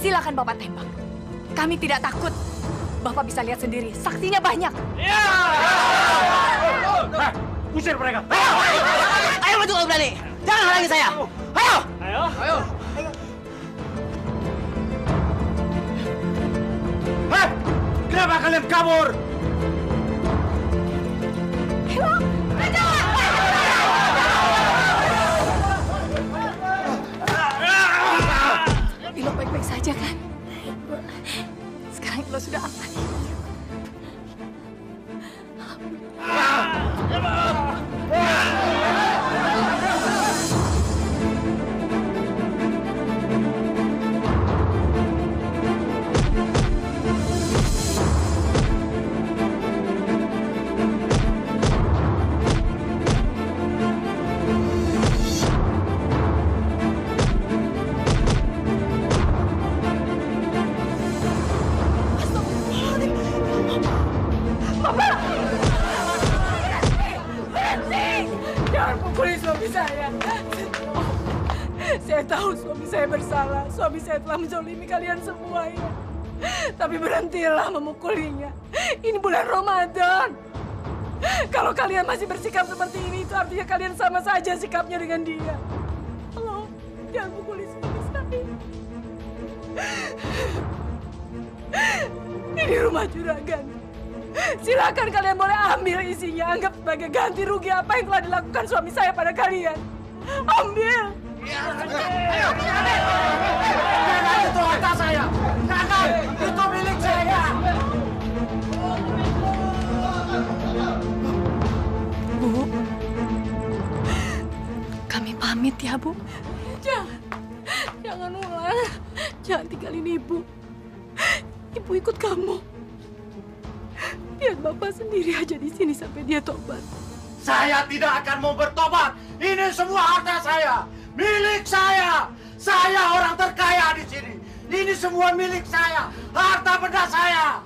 Silakan Bapak tembak. Kami tidak takut. Bapak bisa lihat sendiri, saksinya banyak. Usir mereka! Ayo maju kalau berani. Jangan halangi saya. Ayo! Ayo. Hei! Kenapa kalian kabur? Ilo baik-baik saja kan? Sekarang Ilo sudah aman. Jangan pukuli suami saya. Saya tahu suami saya bersalah. Suami saya telah menzolimi kalian semua ya. Tapi berhentilah memukulinya. Ini bulan Ramadan. Kalau kalian masih bersikap seperti ini, itu artinya kalian sama saja sikapnya dengan dia. Tolong, jangan pukuli suami saya. Ini rumah juragan. Silakan kalian boleh ambil isinya. Anggap sebagai ganti rugi apa yang telah dilakukan suami saya pada kalian. Ambil. Ayo! Itu harta saya! Jangan! Itu milik saya! Bu, kami pamit ya, Bu. Jangan ulang. Jangan tinggalin ibu. Ibu ikut kamu. Biar bapak sendiri aja di sini sampai dia tobat. Saya tidak akan mau bertobat. Ini semua harta saya, milik saya. Saya orang terkaya di sini. Ini semua milik saya, harta benda saya.